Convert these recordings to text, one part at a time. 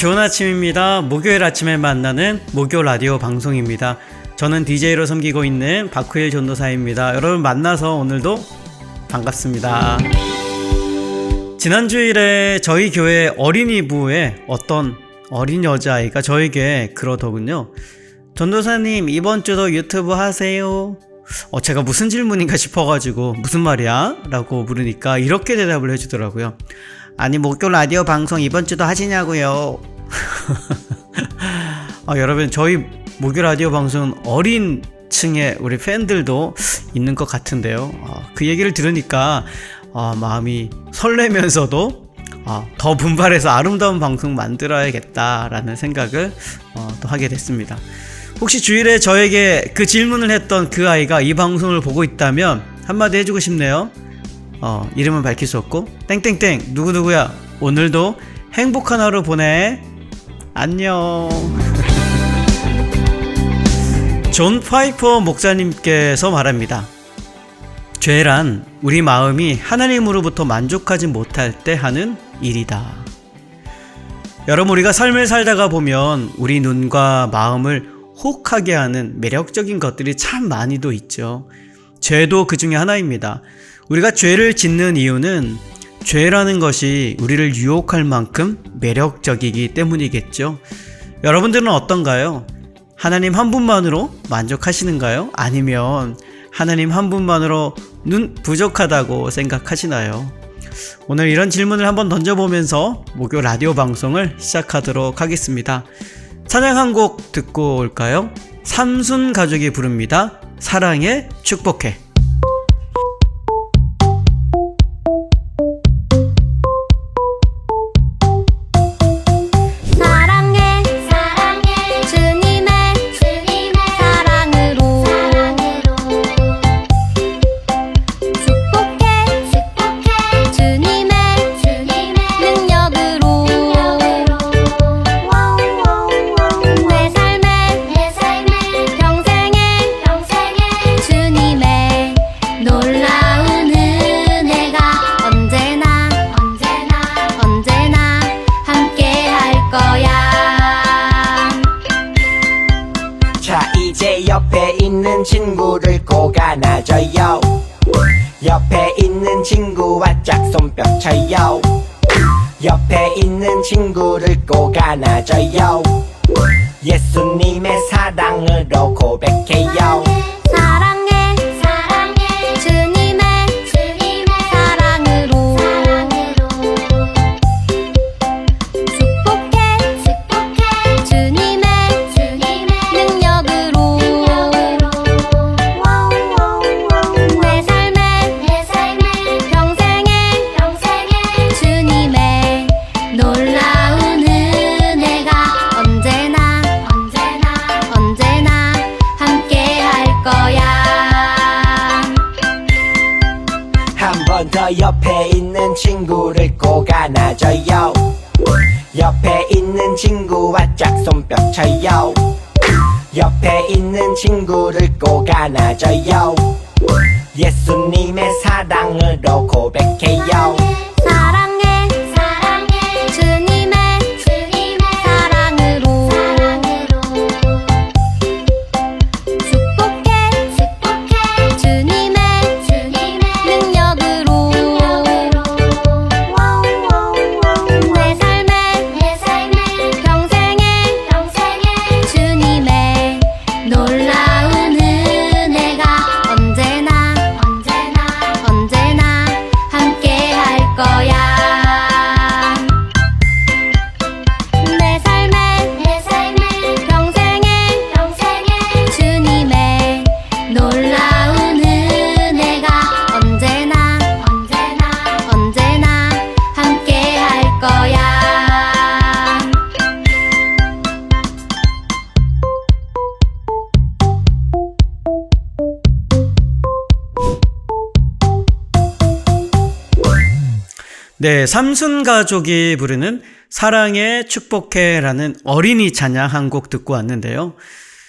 좋은 아침입니다. 목요일 아침에 만나는 목요 라디오 방송입니다. 저는 DJ로 섬기고 있는 박후일 전도사입니다. 여러분 만나서 오늘도 반갑습니다. 지난 주일에 저희 교회 어린이부에 어떤 어린 여자아이가 저에게 그러더군요. 전도사님, 이번 주도 유튜브 하세요? 제가 무슨 질문인가 싶어가지고 무슨 말이야? 라고 물으니까 이렇게 대답을 해주더라고요. 아니, 목요 라디오 방송 이번 주도 하시냐고요. 여러분, 저희 목요 라디오 방송은 어린 층의 우리 팬들도 있는 것 같은데요. 그 얘기를 들으니까 마음이 설레면서도 더 분발해서 아름다운 방송 만들어야겠다라는 생각을 또 하게 됐습니다. 혹시 주일에 저에게 그 질문을 했던 그 아이가 이 방송을 보고 있다면 한마디 해주고 싶네요. 이름은 밝힐 수 없고 땡땡땡 누구누구야, 오늘도 행복한 하루 보내. 안녕. 존 파이퍼 목사님께서 말합니다. 죄란 우리 마음이 하나님으로부터 만족하지 못할 때 하는 일이다. 여러분, 우리가 삶을 살다가 보면 우리 눈과 마음을 혹하게 하는 매력적인 것들이 참 많이도 있죠. 죄도 그 중에 하나입니다. 우리가 죄를 짓는 이유는 죄라는 것이 우리를 유혹할 만큼 매력적이기 때문이겠죠. 여러분들은 어떤가요? 하나님 한 분만으로 만족하시는가요? 아니면 하나님 한 분만으로 부족하다고 생각하시나요? 오늘 이런 질문을 한번 던져보면서 목요 라디오 방송을 시작하도록 하겠습니다. 찬양 한 곡 듣고 올까요? 삼순 가족이 부릅니다. 사랑에 축복해. 옆에 있는 친구를 꼭 안아줘요. 옆에 있는 친구와 짝손뼉 쳐요. 옆에 있는 친구를 꼭 안아줘요. 예수님의 사랑으로 고백해요. 사랑해 사랑해 주님의 사랑으로 축복해 주님의 능력으로 내 삶에 평생에 주님의 놀라운 은혜가 언제나 함께 할 거야. 한 번 더 옆에 있는 친구를 꼭 안아줘요. 옆에 있는 친구와 짝손뼉 쳐요. 옆에 있는 친구를 꼭 안아줘요. 예수님의 사랑으로 고백해요. 사랑해 주님의 사랑으로 축복해 주님의 능력으로 내 삶에 평생에 주님의 놀라운 은혜가 언제나 함께 할 거야. 내 삶에 평생에 주님의 놀라운 은혜가 언제나 함께 할 거야. 네, 삼순 가족이 부르는 사랑에 축복해라는 어린이 찬양 한 곡 듣고 왔는데요.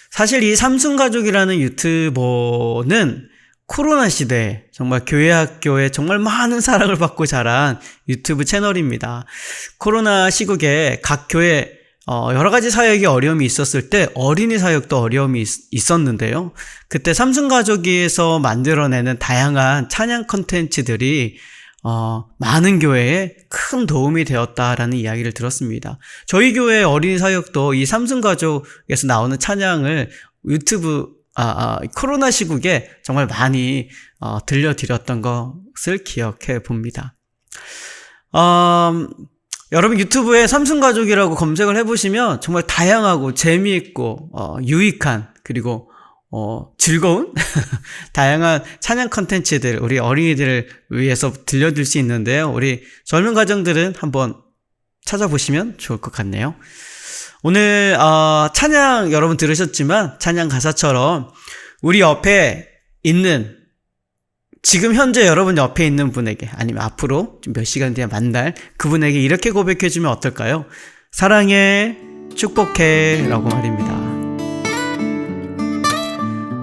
사실 이 삼순 가족이라는 유튜버는 코로나 시대에 정말 교회 학교에 정말 많은 사랑을 받고 자란 유튜브 채널입니다. 코로나 시국에 각 교회 여러 가지 사역에 어려움이 있었을 때 어린이 사역도 어려움이 있었는데요. 그때 삼순가족에서 만들어내는 다양한 찬양 컨텐츠들이 많은 교회에 큰 도움이 되었다라는 이야기를 들었습니다. 저희 교회 어린이 사역도 이 삼순가족에서 나오는 찬양을 유튜브 코로나 시국에 정말 많이 들려드렸던 것을 기억해 봅니다. 여러분 유튜브에 삼순가족이라고 검색을 해보시면 정말 다양하고 재미있고 유익한 그리고 즐거운 다양한 찬양 컨텐츠들 우리 어린이들을 위해서 들려줄 수 있는데요. 우리 젊은 가정들은 한번 찾아보시면 좋을 것 같네요. 오늘 찬양 여러분 들으셨지만 찬양 가사처럼 우리 옆에 있는 지금 현재 여러분 옆에 있는 분에게 아니면 앞으로 몇 시간 뒤에 만날 그분에게 이렇게 고백해주면 어떨까요? 사랑해, 축복해 라고 말입니다.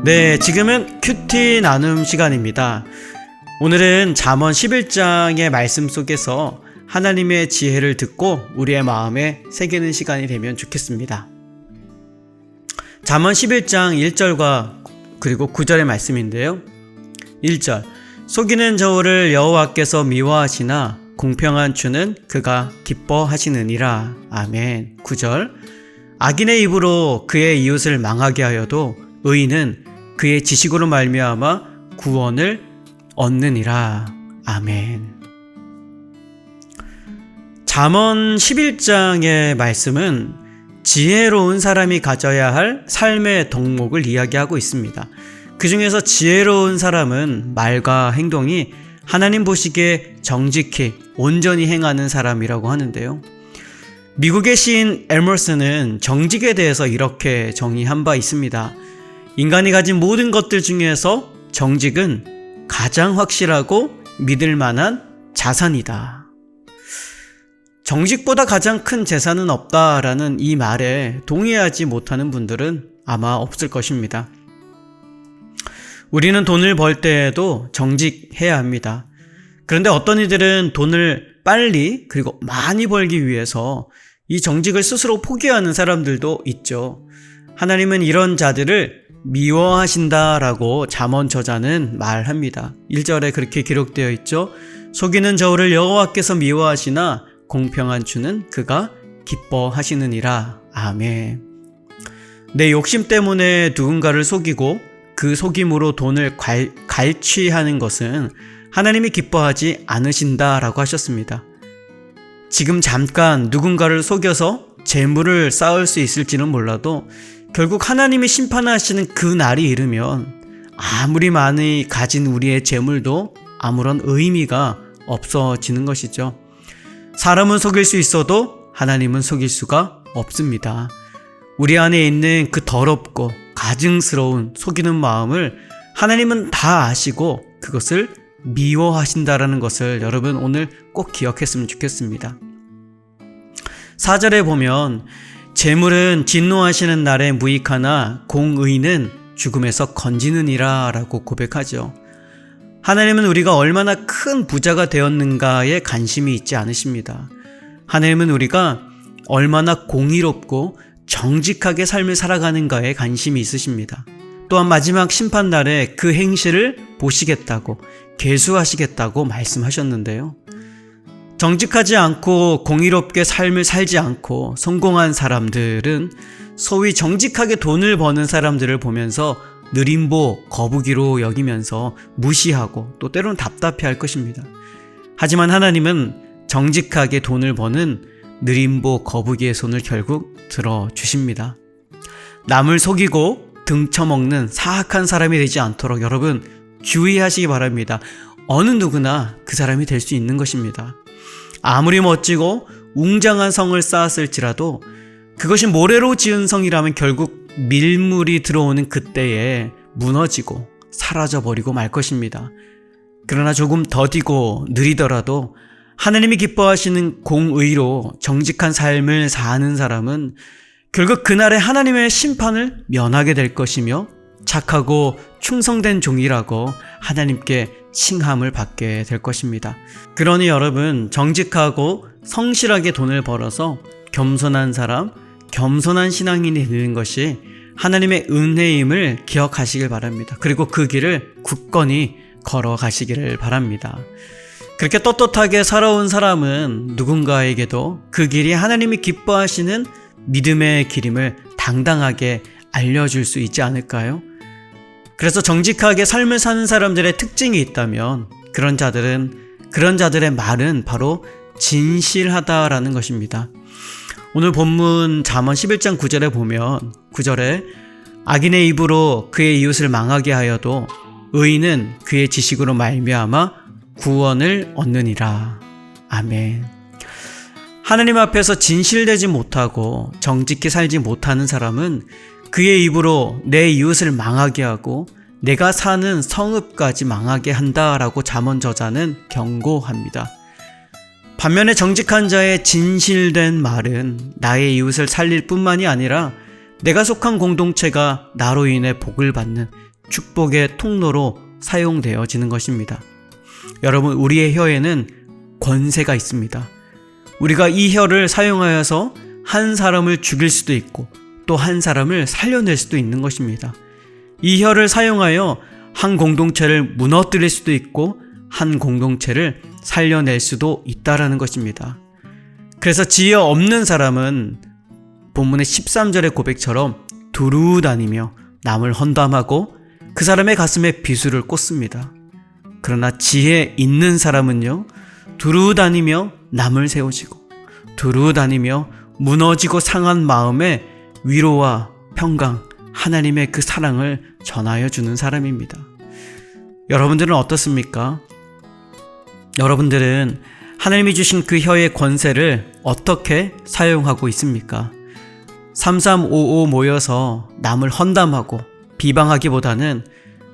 네, 지금은 큐티 나눔 시간입니다. 오늘은 잠언 11장의 말씀 속에서 하나님의 지혜를 듣고 우리의 마음에 새기는 시간이 되면 좋겠습니다. 잠언 11장 1절과 그리고 9절의 말씀인데요. 1절 속이는 저울을 여호와께서 미워하시나 공평한 주는 그가 기뻐하시느니라. 아멘. 9절 악인의 입으로 그의 이웃을 망하게 하여도 의인은 그의 지식으로 말미암아 구원을 얻느니라. 아멘. 잠언 11장의 말씀은 지혜로운 사람이 가져야 할 삶의 덕목을 이야기하고 있습니다. 그 중에서 지혜로운 사람은 말과 행동이 하나님 보시기에 정직히 온전히 행하는 사람이라고 하는데요. 미국의 시인 에머슨은 정직에 대해서 이렇게 정의한 바 있습니다. 인간이 가진 모든 것들 중에서 정직은 가장 확실하고 믿을 만한 자산이다. 정직보다 가장 큰 재산은 없다라는 이 말에 동의하지 못하는 분들은 아마 없을 것입니다. 우리는 돈을 벌 때에도 정직해야 합니다. 그런데 어떤 이들은 돈을 빨리 그리고 많이 벌기 위해서 이 정직을 스스로 포기하는 사람들도 있죠. 하나님은 이런 자들을 미워하신다라고 잠언 저자는 말합니다. 1절에 그렇게 기록되어 있죠. 속이는 저울을 여호와께서 미워하시나 공평한 주는 그가 기뻐하시느니라. 아멘. 내 욕심 때문에 누군가를 속이고 그 속임으로 돈을 갈취하는 것은 하나님이 기뻐하지 않으신다라고 하셨습니다. 지금 잠깐 누군가를 속여서 재물을 쌓을 수 있을지는 몰라도 결국 하나님이 심판하시는 그 날이 이르면 아무리 많이 가진 우리의 재물도 아무런 의미가 없어지는 것이죠. 사람은 속일 수 있어도 하나님은 속일 수가 없습니다. 우리 안에 있는 그 더럽고 가증스러운 속이는 마음을 하나님은 다 아시고 그것을 미워하신다라는 것을 여러분 오늘 꼭 기억했으면 좋겠습니다. 4절에 보면 재물은 진노하시는 날에 무익하나 공의는 죽음에서 건지느니라 라고 고백하죠. 하나님은 우리가 얼마나 큰 부자가 되었는가에 관심이 있지 않으십니다. 하나님은 우리가 얼마나 공의롭고 정직하게 삶을 살아가는가에 관심이 있으십니다. 또한 마지막 심판날에 그 행실을 보시겠다고 계수하시겠다고 말씀하셨는데요. 정직하지 않고 공의롭게 삶을 살지 않고 성공한 사람들은 소위 정직하게 돈을 버는 사람들을 보면서 느림보 거북이로 여기면서 무시하고 또 때로는 답답해할 것입니다. 하지만 하나님은 정직하게 돈을 버는 느림보 거북이의 손을 결국 들어주십니다. 남을 속이고 등쳐먹는 사악한 사람이 되지 않도록 여러분 주의하시기 바랍니다. 어느 누구나 그 사람이 될 수 있는 것입니다. 아무리 멋지고 웅장한 성을 쌓았을지라도 그것이 모래로 지은 성이라면 결국 밀물이 들어오는 그때에 무너지고 사라져버리고 말 것입니다. 그러나 조금 더디고 느리더라도 하나님이 기뻐하시는 공의로 정직한 삶을 사는 사람은 결국 그날에 하나님의 심판을 면하게 될 것이며 착하고 충성된 종이라고 하나님께 칭함을 받게 될 것입니다. 그러니 여러분 정직하고 성실하게 돈을 벌어서 겸손한 사람 겸손한 신앙인이 되는 것이 하나님의 은혜임을 기억하시길 바랍니다. 그리고 그 길을 굳건히 걸어가시기를 바랍니다. 그렇게 떳떳하게 살아온 사람은 누군가에게도 그 길이 하나님이 기뻐하시는 믿음의 길임을 당당하게 알려줄 수 있지 않을까요? 그래서 정직하게 삶을 사는 사람들의 특징이 있다면 그런 자들의 말은 바로 진실하다라는 것입니다. 오늘 본문 잠언 11장 9절에 보면 9절에 악인의 입으로 그의 이웃을 망하게 하여도 의인은 그의 지식으로 말미암아 구원을 얻느니라. 아멘. 하나님 앞에서 진실되지 못하고 정직히 살지 못하는 사람은 그의 입으로 내 이웃을 망하게 하고 내가 사는 성읍까지 망하게 한다라고 잠언 저자는 경고합니다. 반면에 정직한 자의 진실된 말은 나의 이웃을 살릴 뿐만이 아니라 내가 속한 공동체가 나로 인해 복을 받는 축복의 통로로 사용되어지는 것입니다. 여러분, 우리의 혀에는 권세가 있습니다. 우리가 이 혀를 사용하여서 한 사람을 죽일 수도 있고 또 한 사람을 살려낼 수도 있는 것입니다. 이 혀를 사용하여 한 공동체를 무너뜨릴 수도 있고 한 공동체를 살려낼 수도 있다라는 것입니다. 그래서 지혜 없는 사람은 본문의 13절의 고백처럼 두루 다니며 남을 헌담하고 그 사람의 가슴에 비수를 꽂습니다. 그러나 지혜 있는 사람은요, 두루 다니며 남을 세우시고 두루 다니며 무너지고 상한 마음에 위로와 평강, 하나님의 그 사랑을 전하여 주는 사람입니다. 여러분들은 어떻습니까? 여러분들은 하나님이 주신 그 혀의 권세를 어떻게 사용하고 있습니까? 3355 모여서 남을 헌담하고 비방하기보다는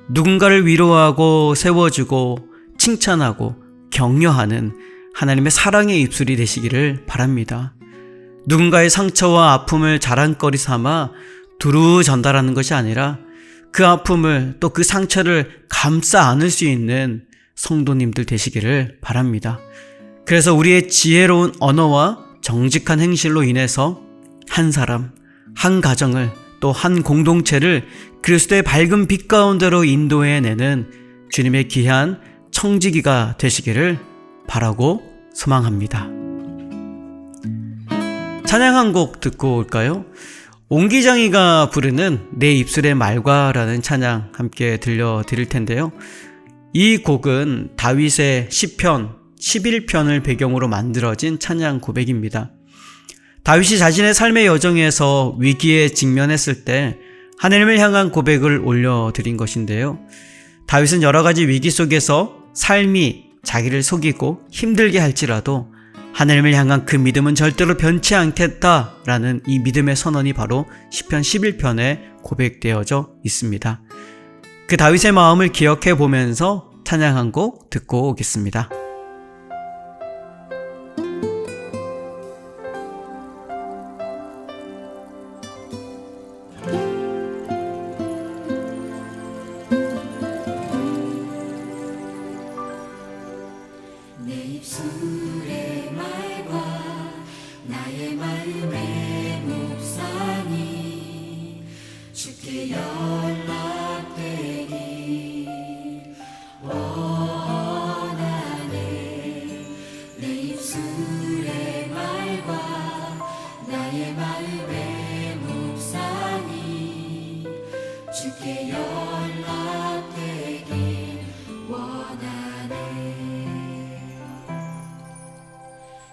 누군가를 위로하고 세워주고 칭찬하고 격려하는 하나님의 사랑의 입술이 되시기를 바랍니다. 누군가의 상처와 아픔을 자랑거리 삼아 두루 전달하는 것이 아니라 그 아픔을 또 그 상처를 감싸 안을 수 있는 성도님들 되시기를 바랍니다. 그래서 우리의 지혜로운 언어와 정직한 행실로 인해서 한 사람, 한 가정을 또 한 공동체를 그리스도의 밝은 빛 가운데로 인도해내는 주님의 귀한 청지기가 되시기를 바라고 소망합니다. 찬양 한 곡 듣고 올까요? 옹기장이가 부르는 내 입술의 말과라는 찬양 함께 들려드릴 텐데요. 이 곡은 다윗의 시편 11편을 배경으로 만들어진 찬양 고백입니다. 다윗이 자신의 삶의 여정에서 위기에 직면했을 때 하나님을 향한 고백을 올려드린 것인데요. 다윗은 여러 가지 위기 속에서 삶이 자기를 속이고 힘들게 할지라도 하나님을 향한 그 믿음은 절대로 변치 않겠다라는 이 믿음의 선언이 바로 시편 11편에 고백되어져 있습니다. 그 다윗의 마음을 기억해 보면서 찬양 한 곡 듣고 오겠습니다. 내 입술의 말과 나의 마음의 묵상이 주께 연락되기 원하네. 내 입술의 말과 나의 마음의 묵상이 주께 연락되기 원하네.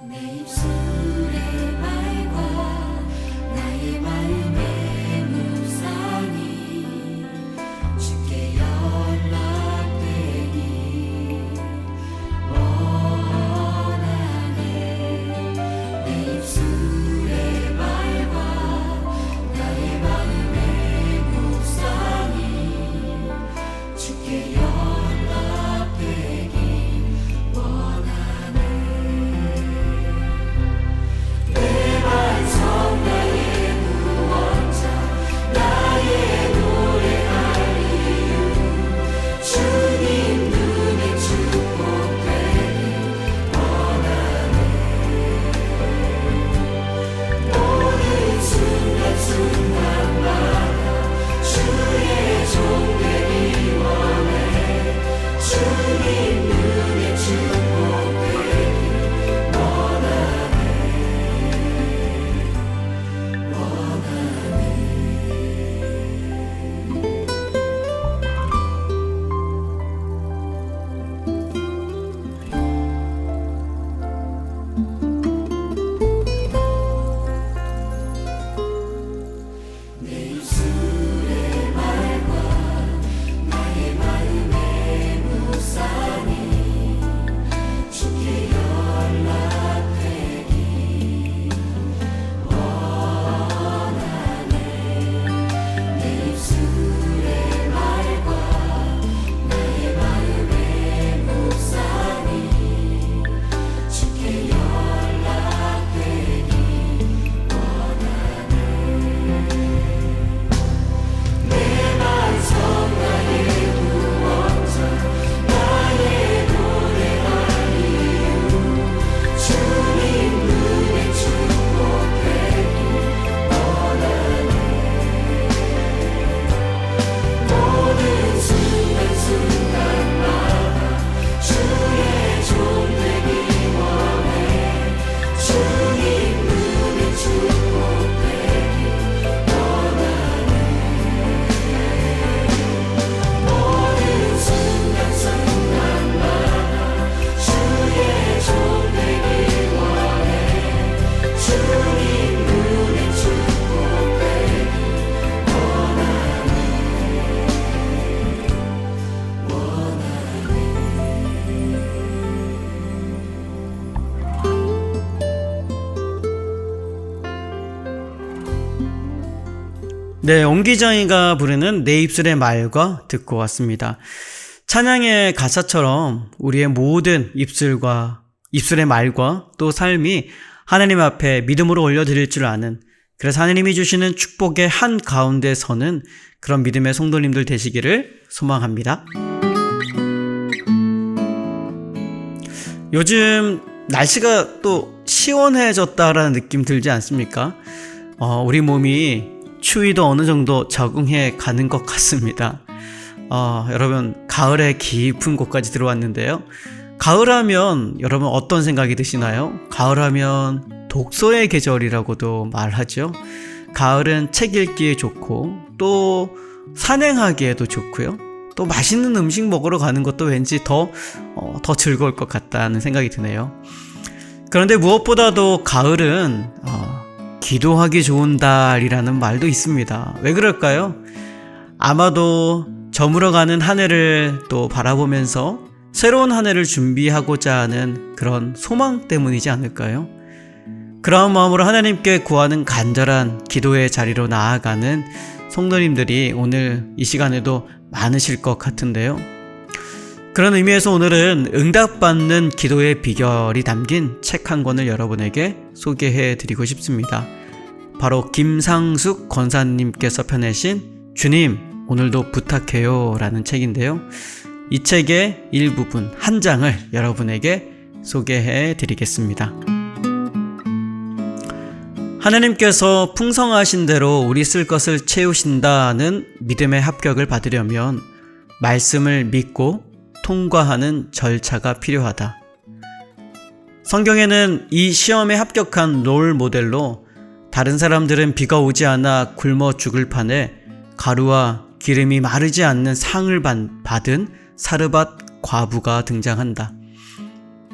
내 입술의 말과 나의 마음의 묵상이 주께 연락되기 원하네. 내 입술의 말과 나의 마음의 묵상이 네, 옹기정이가 부르는 내 입술의 말과 듣고 왔습니다. 찬양의 가사처럼 우리의 모든 입술의 말과 또 삶이 하나님 앞에 믿음으로 올려드릴 줄 아는, 그래서 하나님이 주시는 축복의 한 가운데 서는 그런 믿음의 성도님들 되시기를 소망합니다. 요즘 날씨가 또 시원해졌다라는 느낌 들지 않습니까? 우리 몸이 추위도 어느 정도 적응해 가는 것 같습니다. 여러분, 가을의 깊은 곳까지 들어왔는데요. 가을하면 여러분 어떤 생각이 드시나요? 가을하면 독서의 계절이라고도 말하죠. 가을은 책 읽기에 좋고 또 산행하기에도 좋고요. 또 맛있는 음식 먹으러 가는 것도 왠지 더 즐거울 것 같다는 생각이 드네요. 그런데 무엇보다도 가을은 기도하기 좋은 달이라는 말도 있습니다. 왜 그럴까요? 아마도 저물어가는 한 해를 또 바라보면서 새로운 한 해를 준비하고자 하는 그런 소망 때문이지 않을까요? 그런 마음으로 하나님께 구하는 간절한 기도의 자리로 나아가는 성도님들이 오늘 이 시간에도 많으실 것 같은데요. 그런 의미에서 오늘은 응답받는 기도의 비결이 담긴 책 한 권을 여러분에게 소개해 드리고 싶습니다. 바로 김상숙 권사님께서 펴내신 주님 오늘도 부탁해요 라는 책인데요. 이 책의 일부분 한 장을 여러분에게 소개해 드리겠습니다. 하나님께서 풍성하신 대로 우리 쓸 것을 채우신다는 믿음의 합격을 받으려면 말씀을 믿고 통과하는 절차가 필요하다. 성경에는 이 시험에 합격한 롤 모델로 다른 사람들은 비가 오지 않아 굶어 죽을 판에 가루와 기름이 마르지 않는 상을 받은 사르밧 과부가 등장한다.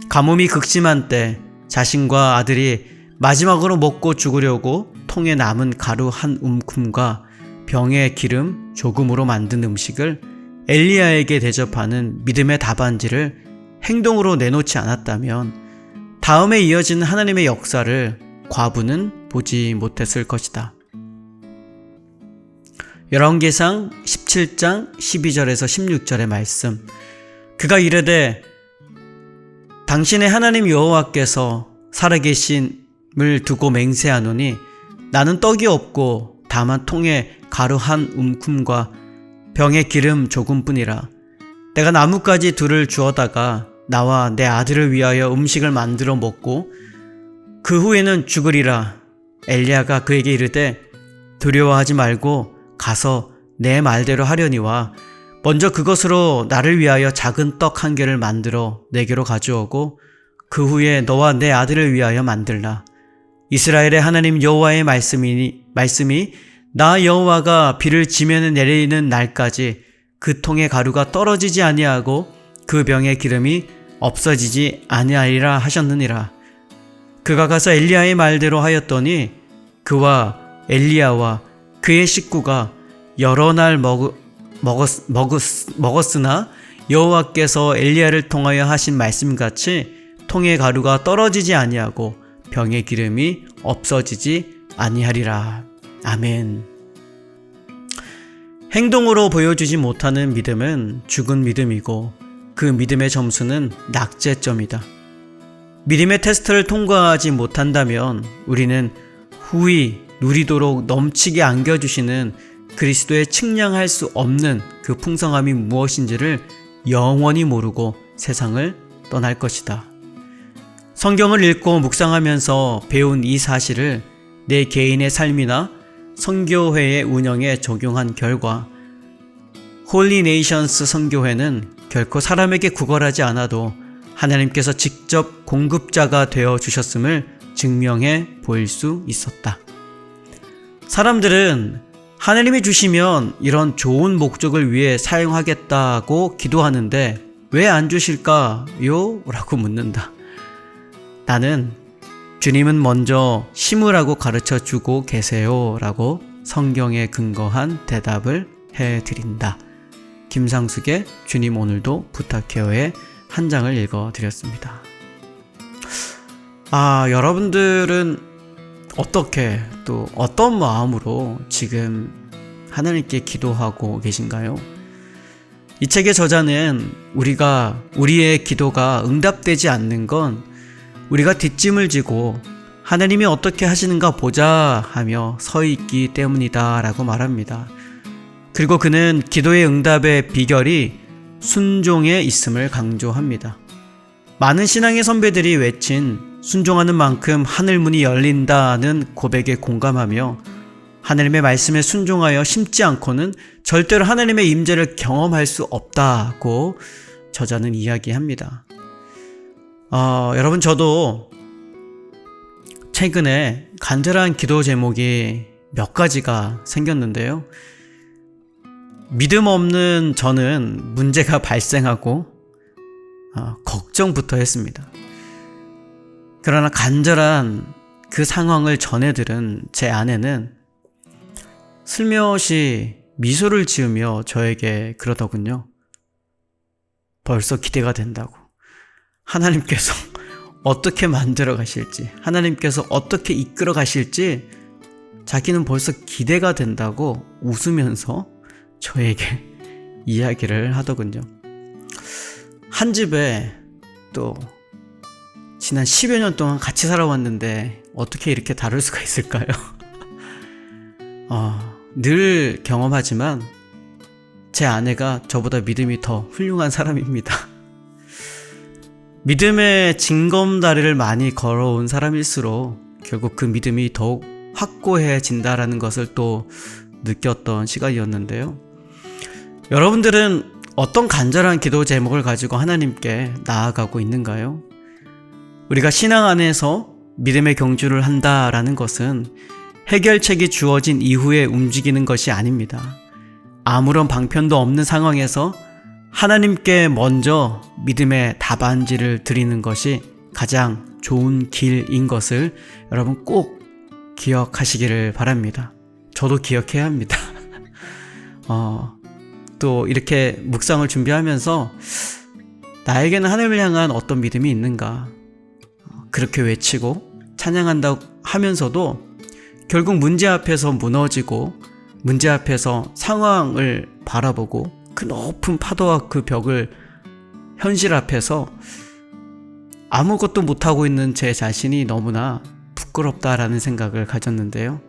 가뭄이 극심한 때 자신과 아들이 마지막으로 먹고 죽으려고 통에 남은 가루 한 움큼과 병에 기름 조금으로 만든 음식을 엘리야에게 대접하는 믿음의 답안지를 행동으로 내놓지 않았다면 다음에 이어지는 하나님의 역사를 과부는 보지 못했을 것이다. 열왕기상 17장 12절에서 16절의 말씀. 그가 이르되 당신의 하나님 여호와께서 살아계심을 두고 맹세하노니 나는 떡이 없고 다만 통에 가루 한 움큼과 병에 기름 조금뿐이라. 내가 나뭇가지 둘을 주어다가 나와 내 아들을 위하여 음식을 만들어 먹고 그 후에는 죽으리라. 엘리야가 그에게 이르되 두려워하지 말고 가서 내 말대로 하려니와 먼저 그것으로 나를 위하여 작은 떡 한 개를 만들어 내게로 가져오고 그 후에 너와 내 아들을 위하여 만들라. 이스라엘의 하나님 여호와의 말씀이 나 여호와가 비를 지면에 내리는 날까지 그 통의 가루가 떨어지지 아니하고 그 병의 기름이 없어지지 아니하리라 하셨느니라. 그가 가서 엘리야의 말대로 하였더니 그와 엘리야와 그의 식구가 여러 날 먹었으나 여호와께서 엘리야를 통하여 하신 말씀같이 통의 가루가 떨어지지 아니하고 병의 기름이 없어지지 아니하리라. 아멘. 행동으로 보여주지 못하는 믿음은 죽은 믿음이고 그 믿음의 점수는 낙제점이다. 믿음의 테스트를 통과하지 못한다면 우리는 후히 누리도록 넘치게 안겨주시는 그리스도의 측량할 수 없는 그 풍성함이 무엇인지를 영원히 모르고 세상을 떠날 것이다. 성경을 읽고 묵상하면서 배운 이 사실을 내 개인의 삶이나 선교회의 운영에 적용한 결과 홀리 네이션스 선교회는 결코 사람에게 구걸하지 않아도 하나님께서 직접 공급자가 되어 주셨음을 증명해 보일 수 있었다. 사람들은 하나님이 주시면 이런 좋은 목적을 위해 사용하겠다고 기도하는데 왜 안 주실까요? 라고 묻는다. 나는 주님은 먼저 심으라고 가르쳐 주고 계세요 라고 성경에 근거한 대답을 해드린다. 김상숙의 주님 오늘도 부탁해요의 한 장을 읽어드렸습니다. 여러분들은 어떻게 또 어떤 마음으로 지금 하나님께 기도하고 계신가요? 이 책의 저자는 우리의 기도가 응답되지 않는 건 우리가 뒷짐을 지고 하나님이 어떻게 하시는가 보자 하며 서 있기 때문이다 라고 말합니다. 그리고 그는 기도의 응답의 비결이 순종에 있음을 강조합니다. 많은 신앙의 선배들이 외친 순종하는 만큼 하늘문이 열린다는 고백에 공감하며 하나님의 말씀에 순종하여 심지 않고는 절대로 하나님의 임재를 경험할 수 없다고 저자는 이야기합니다. 여러분, 저도 최근에 간절한 기도 제목이 몇 가지가 생겼는데요. 믿음 없는 저는 문제가 발생하고 걱정부터 했습니다. 그러나 간절한 그 상황을 전해들은 제 아내는 슬며시 미소를 지으며 저에게 그러더군요. 벌써 기대가 된다고. 하나님께서 어떻게 만들어 가실지, 하나님께서 어떻게 이끌어 가실지 자기는 벌써 기대가 된다고 웃으면서 저에게 이야기를 하더군요. 한 집에 또 지난 10여 년 동안 같이 살아왔는데 어떻게 이렇게 다를 수가 있을까요? 늘 경험하지만 제 아내가 저보다 믿음이 더 훌륭한 사람입니다. 믿음의 징검다리를 많이 걸어온 사람일수록 결국 그 믿음이 더욱 확고해진다라는 것을 또 느꼈던 시간이었는데요. 여러분들은 어떤 간절한 기도 제목을 가지고 하나님께 나아가고 있는가요? 우리가 신앙 안에서 믿음의 경주를 한다라는 것은 해결책이 주어진 이후에 움직이는 것이 아닙니다. 아무런 방편도 없는 상황에서 하나님께 먼저 믿음의 답안지를 드리는 것이 가장 좋은 길인 것을 여러분 꼭 기억하시기를 바랍니다. 저도 기억해야 합니다. 또 이렇게 묵상을 준비하면서 나에게는 하나님을 향한 어떤 믿음이 있는가, 그렇게 외치고 찬양한다고 하면서도 결국 문제 앞에서 무너지고 문제 앞에서 상황을 바라보고 그 높은 파도와 그 벽을 현실 앞에서 아무것도 못하고 있는 제 자신이 너무나 부끄럽다라는 생각을 가졌는데요.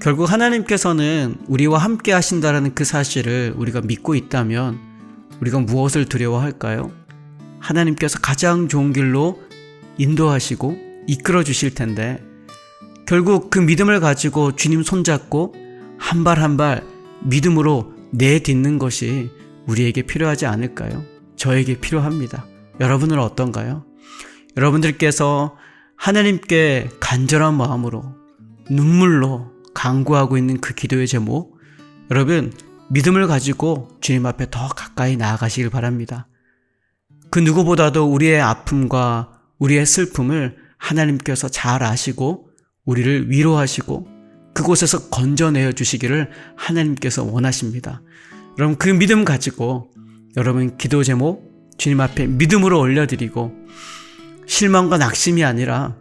결국 하나님께서는 우리와 함께 하신다라는 그 사실을 우리가 믿고 있다면 우리가 무엇을 두려워할까요? 하나님께서 가장 좋은 길로 인도하시고 이끌어 주실 텐데 결국 그 믿음을 가지고 주님 손잡고 한 발 한 발 믿음으로 내딛는 것이 우리에게 필요하지 않을까요? 저에게 필요합니다. 여러분은 어떤가요? 여러분들께서 하나님께 간절한 마음으로 눈물로 간구하고 있는 그 기도의 제목, 여러분 믿음을 가지고 주님 앞에 더 가까이 나아가시길 바랍니다. 그 누구보다도 우리의 아픔과 우리의 슬픔을 하나님께서 잘 아시고 우리를 위로하시고 그곳에서 건져내어 주시기를 하나님께서 원하십니다. 여러분 그 믿음 가지고 여러분 기도 제목 주님 앞에 믿음으로 올려드리고 실망과 낙심이 아니라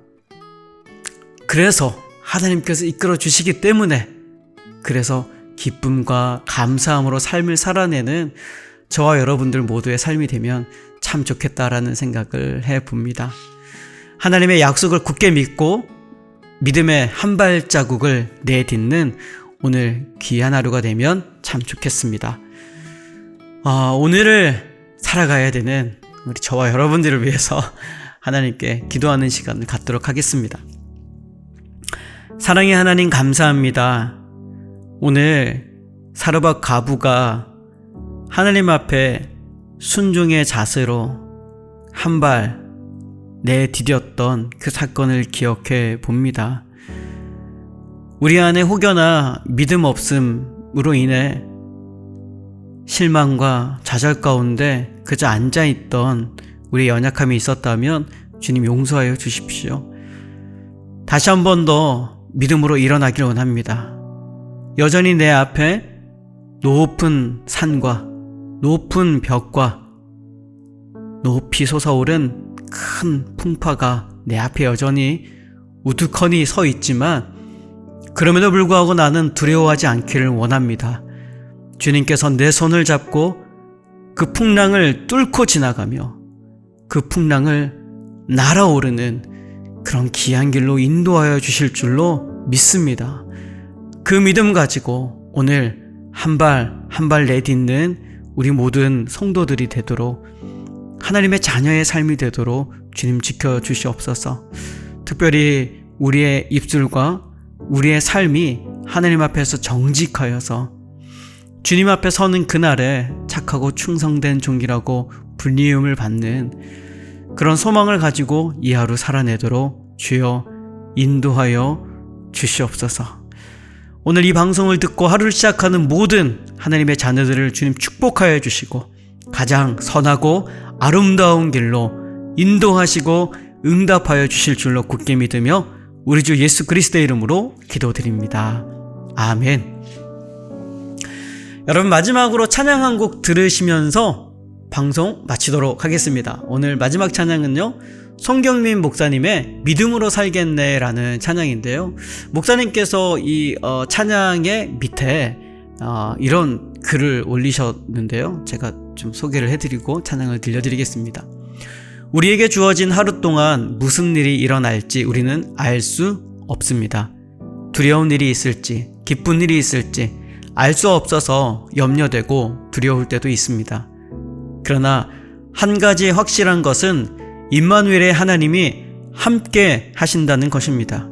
그래서 하나님께서 이끌어 주시기 때문에 그래서 기쁨과 감사함으로 삶을 살아내는 저와 여러분들 모두의 삶이 되면 참 좋겠다라는 생각을 해봅니다. 하나님의 약속을 굳게 믿고 믿음의 한 발자국을 내딛는 오늘 귀한 하루가 되면 참 좋겠습니다. 오늘을 살아가야 되는 우리 저와 여러분들을 위해서 하나님께 기도하는 시간을 갖도록 하겠습니다. 사랑의 하나님 감사합니다. 오늘 사르밧 과부가 하나님 앞에 순종의 자세로 한 발 내디뎠던 그 사건을 기억해 봅니다. 우리 안에 혹여나 믿음 없음으로 인해 실망과 좌절 가운데 그저 앉아있던 우리의 연약함이 있었다면 주님 용서하여 주십시오. 다시 한 번 더 믿음으로 일어나길 원합니다. 여전히 내 앞에 높은 산과 높은 벽과 높이 솟아오른 큰 풍파가 내 앞에 여전히 우두커니 서 있지만 그럼에도 불구하고 나는 두려워하지 않기를 원합니다. 주님께서 내 손을 잡고 그 풍랑을 뚫고 지나가며 그 풍랑을 날아오르는 그런 귀한 길로 인도하여 주실 줄로 믿습니다. 그 믿음 가지고 오늘 한 발 한 발 내딛는 우리 모든 성도들이 되도록, 하나님의 자녀의 삶이 되도록 주님 지켜주시옵소서. 특별히 우리의 입술과 우리의 삶이 하나님 앞에서 정직하여서 주님 앞에 서는 그날에 착하고 충성된 종이라고 불리움을 받는 그런 소망을 가지고 이 하루 살아내도록 주여 인도하여 주시옵소서. 오늘 이 방송을 듣고 하루를 시작하는 모든 하나님의 자녀들을 주님 축복하여 주시고 가장 선하고 아름다운 길로 인도하시고 응답하여 주실 줄로 굳게 믿으며 우리 주 예수 그리스도의 이름으로 기도드립니다. 아멘. 여러분, 마지막으로 찬양 한 곡 들으시면서 방송 마치도록 하겠습니다. 오늘 마지막 찬양은요, 송경민 목사님의 믿음으로 살겠네 라는 찬양인데요, 목사님께서 이 찬양의 밑에 이런 글을 올리셨는데요, 제가 좀 소개를 해드리고 찬양을 들려드리겠습니다. 우리에게 주어진 하루 동안 무슨 일이 일어날지 우리는 알 수 없습니다. 두려운 일이 있을지 기쁜 일이 있을지 알 수 없어서 염려되고 두려울 때도 있습니다. 그러나 한 가지 확실한 것은 임마누엘의 하나님이 함께 하신다는 것입니다.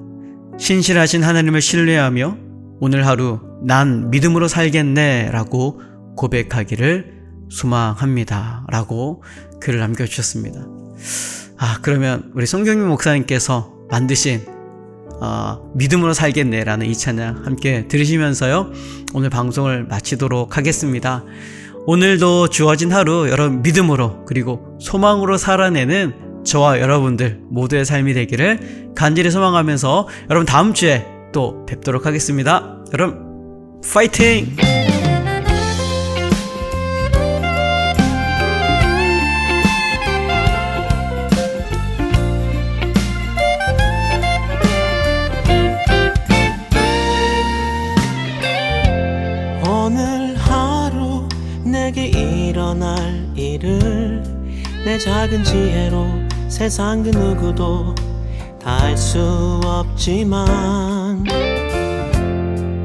신실하신 하나님을 신뢰하며 오늘 하루 난 믿음으로 살겠네 라고 고백하기를 소망합니다 라고 글을 남겨주셨습니다. 그러면 우리 송경민 목사님께서 만드신 믿음으로 살겠네 라는 이 찬양 함께 들으시면서요, 오늘 방송을 마치도록 하겠습니다. 오늘도 주어진 하루 여러분 믿음으로 그리고 소망으로 살아내는 저와 여러분들 모두의 삶이 되기를 간절히 소망하면서 여러분 다음 주에 또 뵙도록 하겠습니다. 여러분 파이팅! 오늘 하루 내게 일어날 일을 내 작은 지혜로 세상 그 누구도 다 알 수 없지만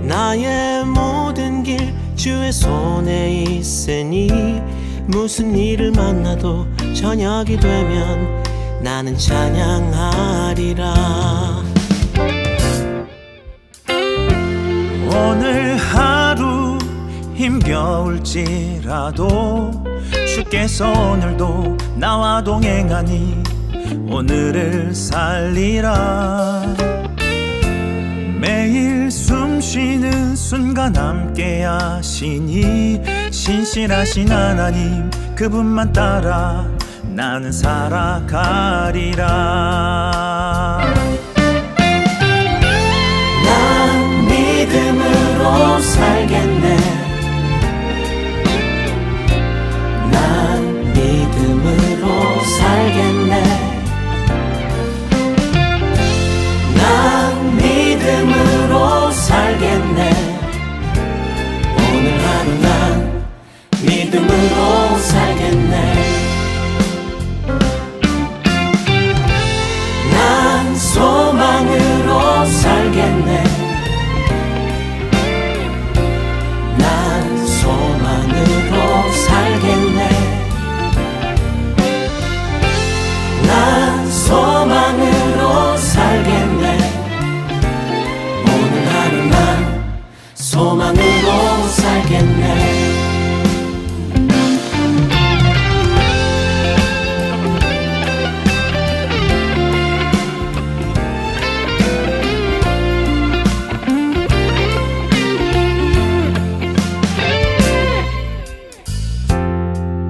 나의 모든 길 주의 손에 있으니 무슨 일을 만나도 저녁이 되면 나는 찬양하리라. 오늘 하루 힘겨울지라도 주께서 오늘도 나와 동행하니 오늘을 살리라. 매일 숨쉬는 순간 함께 하시니 신실하신 하나님 그분만 따라 나는 살아가리라. 난 믿음으로 살겠네. 난 믿음으로 살겠네. 난 믿음으로 살겠네. 오늘 하루 난 믿음으로 살겠네. 난 소망으로 살겠네. 난 소망으로 살겠네. 난 소망으로 살겠네. 오늘 하루 난 소망으로 살겠네.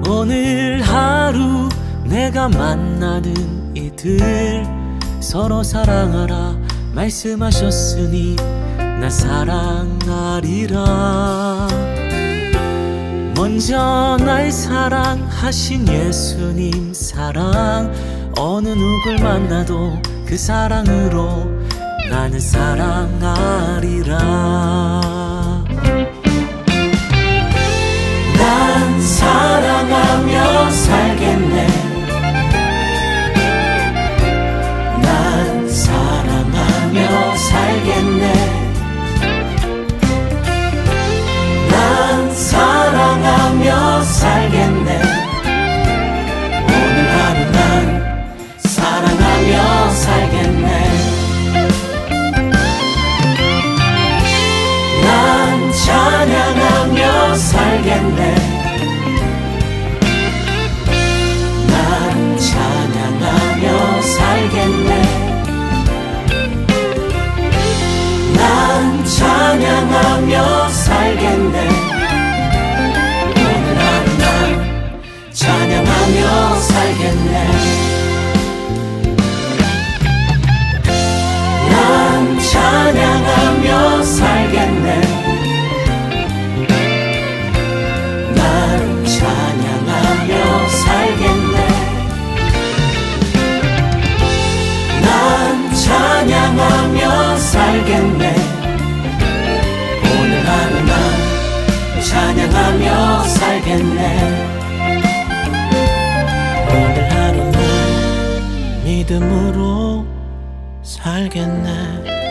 오늘 하루 내가 만나는 이들 서로 사랑하라 말씀하셨으니 나 사랑하리라. 먼저 날 사랑하신 예수님 사랑, 어느 누굴 만나도 그 사랑으로 나는 사랑하리라. 난 찬양하며 살겠네. 난 찬양하며 살겠네. 오늘 하루 난 찬양하며 살겠네. 난 찬양하며 살겠네. 난 찬양하며 살겠네. 난 찬양하며 살겠네. 오늘 하루 난 찬양하며 살겠네. 오늘 하루 난 믿음으로 살겠네.